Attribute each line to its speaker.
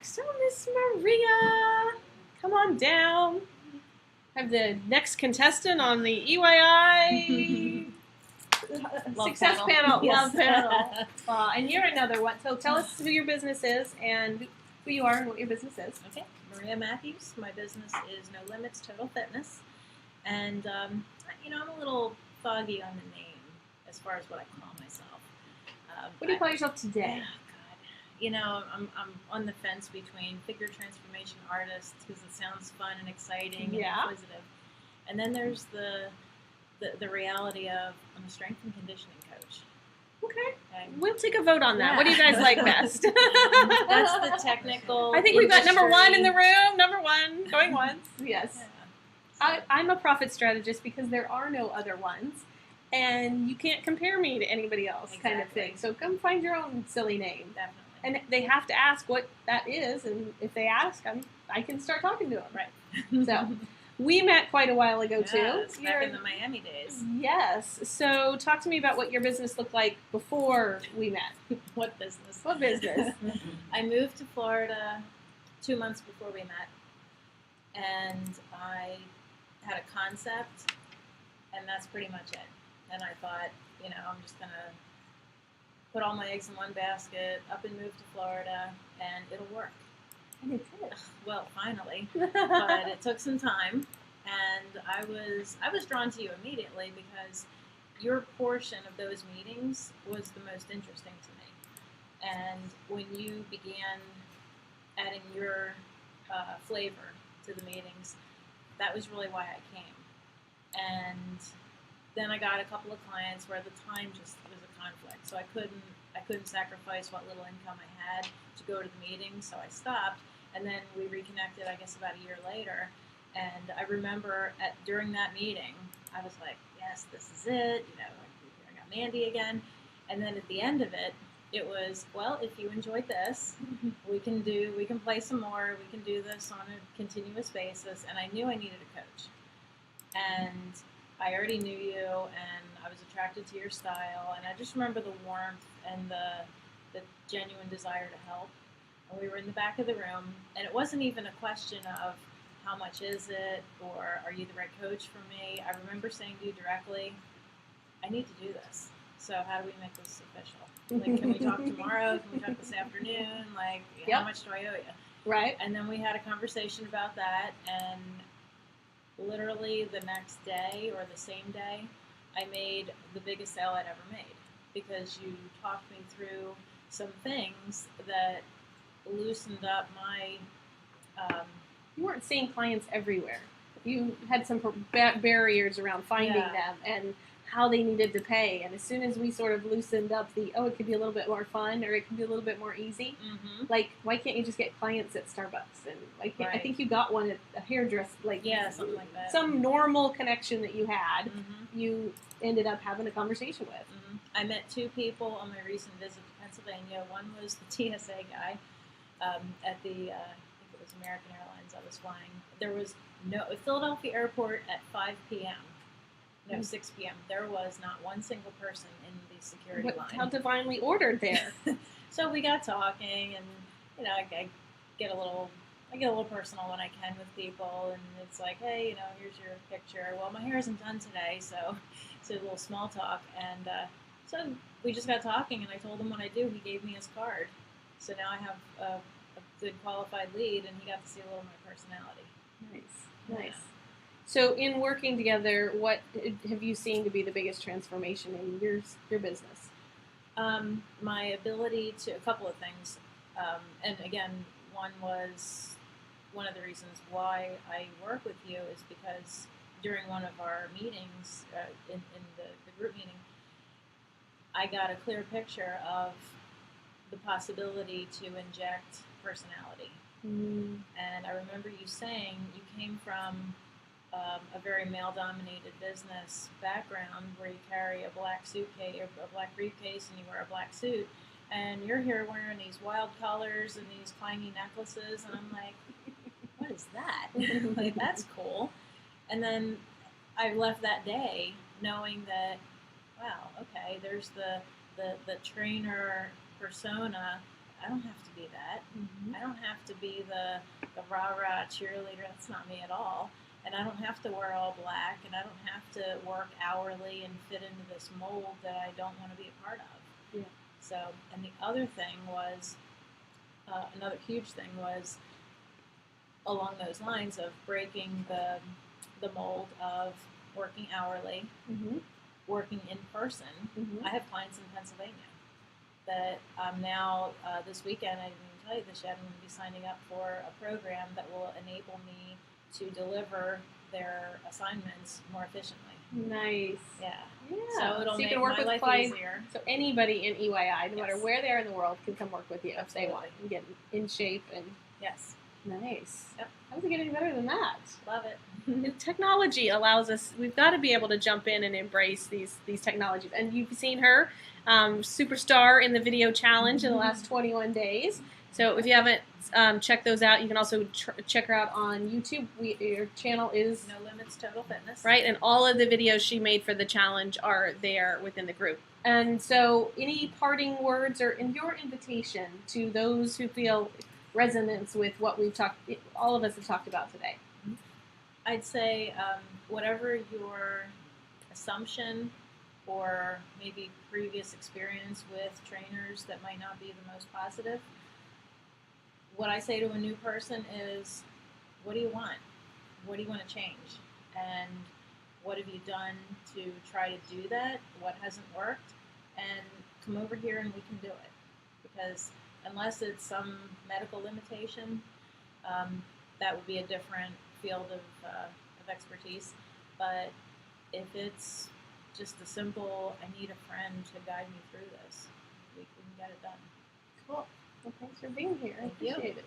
Speaker 1: So, Miss Maria, come on down. I have the next contestant on the EYI Success Panel,
Speaker 2: Yes.
Speaker 1: Love Panel. And you're another one. So tell us who your business is and who you are and what your business is.
Speaker 2: Okay, Maria Matthews. My business is No Limits Total Fitness. And, I'm a little foggy on the name as far as what I call myself.
Speaker 1: What do you call yourself today?
Speaker 2: Oh, God. I'm on the fence between figure transformation artist because it sounds fun and exciting and inquisitive. And then there's the reality of I'm a strength and conditioning coach.
Speaker 1: Okay. We'll take a vote on that. Yeah. What do you guys like best?
Speaker 2: That's the technical.
Speaker 1: I think we've got number one in the room. Number one. Going once. Yes. Yeah. I'm a profit strategist because there are no other ones. And you can't compare me to anybody else, kind of thing. So come find your own silly name.
Speaker 2: Definitely.
Speaker 1: And they have to ask what that is. And if they ask, I can start talking to them.
Speaker 2: Right.
Speaker 1: So we met quite a while ago, too.
Speaker 2: Back in the Miami days.
Speaker 1: Yes. So talk to me about what your business looked like before we met.
Speaker 2: What business?
Speaker 1: What business?
Speaker 2: I moved to Florida 2 months before we met. And I had a concept, and that's pretty much it. And I thought, I'm just going to put all my eggs in one basket, up and move to Florida, and it'll work.
Speaker 1: And it did.
Speaker 2: Well, finally. But it took some time, and I was drawn to you immediately because your portion of those meetings was the most interesting to me. And when you began adding your flavor to the meetings, that was really why I came. And then I got a couple of clients where the time just was a conflict, so I couldn't sacrifice what little income I had to go to the meetings, so I stopped. And then we reconnected, I guess, about a year later. And I remember during that meeting, I was like, yes, this is it. I got Mandy again. And then at the end of it, it was, well, if you enjoyed this, we can play some more. We can do this on a continuous basis. And I knew I needed a coach. And I already knew you, and I was attracted to your style. And I just remember the warmth and the genuine desire to help. And we were in the back of the room, and it wasn't even a question of how much is it or are you the right coach for me. I remember saying to you directly, I need to do this. So how do we make this official? Like, can we talk tomorrow? Can we talk this afternoon? Like, how much do I owe you?
Speaker 1: Right.
Speaker 2: And then we had a conversation about that, and literally the next day or the same day, I made the biggest sale I'd ever made because you talked me through some things that loosened up my...
Speaker 1: You weren't seeing clients everywhere. You had some barriers around finding them and how they needed to pay. And as soon as we sort of loosened up it could be a little bit more fun or it could be a little bit more easy.
Speaker 2: Mm-hmm.
Speaker 1: Like, why can't you just get clients at Starbucks? And I think you got one at a hairdresser.
Speaker 2: Something like that.
Speaker 1: Some normal connection that you had, you ended up having a conversation with.
Speaker 2: Mm-hmm. I met two people on my recent visit to Pennsylvania. One was the TSA guy at the, I think it was American Airlines I was flying. There was Philadelphia Airport at 5 p.m. No, 6 p.m. There was not one single person in the security line.
Speaker 1: How divinely ordered there.
Speaker 2: So we got talking, and I get a little personal when I can with people, and it's like, hey, here's your picture. Well, my hair isn't done today, so a little small talk, and so we just got talking, and I told him what I do. He gave me his card, so now I have a good qualified lead, and he got to see a little of my personality.
Speaker 1: Nice. So in working together, what have you seen to be the biggest transformation in your business?
Speaker 2: My ability to, a couple of things. And again, one of the reasons why I work with you is because during one of our meetings, in the group meeting, I got a clear picture of the possibility to inject personality.
Speaker 1: Mm.
Speaker 2: And I remember you saying you came from a very male-dominated business background where you carry a black suitcase, or a black briefcase, and you wear a black suit, and you're here wearing these wild colors and these clangy necklaces, and I'm like, what is that? Like, that's cool. And then I left that day knowing that, wow, okay, there's the trainer persona. I don't have to be that.
Speaker 1: Mm-hmm.
Speaker 2: I don't have to be the rah-rah cheerleader. That's not me at all. And I don't have to wear all black, and I don't have to work hourly and fit into this mold that I don't want to be a part of.
Speaker 1: Yeah.
Speaker 2: So, and the other thing was, another huge thing was along those lines of breaking the mold of working hourly,
Speaker 1: Mm-hmm.
Speaker 2: working in person.
Speaker 1: Mm-hmm.
Speaker 2: I have clients in Pennsylvania that I'm now, this weekend, I didn't even tell you this yet, I'm going to be signing up for a program that will enable me to deliver their assignments more efficiently.
Speaker 1: Nice.
Speaker 2: Yeah.
Speaker 1: Yeah.
Speaker 2: So it'll
Speaker 1: you
Speaker 2: make
Speaker 1: can work
Speaker 2: my
Speaker 1: with
Speaker 2: life
Speaker 1: clients.
Speaker 2: easier.
Speaker 1: So anybody in EYI, no matter
Speaker 2: Yes.
Speaker 1: where they are in the world, can come work with you if they
Speaker 2: Absolutely.
Speaker 1: want and get in shape and
Speaker 2: Yes.
Speaker 1: nice.
Speaker 2: Yep.
Speaker 1: How does it get any better than that?
Speaker 2: Love it.
Speaker 1: And technology allows us. We've got to be able to jump in and embrace these technologies. And you've seen her superstar in the video challenge in the last 21 days. So if you haven't checked those out, you can also check her out on YouTube. Your channel is
Speaker 2: No Limits Total Fitness.
Speaker 1: right, and all of the videos she made for the challenge are there within the group. And so, any parting words or in your invitation to those who feel resonance with what all of us have talked about today?
Speaker 2: I'd say whatever your assumption or maybe previous experience with trainers that might not be the most positive, what I say to a new person is, what do you want? What do you want to change? And what have you done to try to do that? What hasn't worked? And come over here and we can do it. Because unless it's some medical limitation, that would be a different field of expertise. But if it's just a simple, I need a friend to guide me through this, we can get it done.
Speaker 1: Cool. Well, thanks for being here. I
Speaker 2: Thank you.
Speaker 1: appreciate it.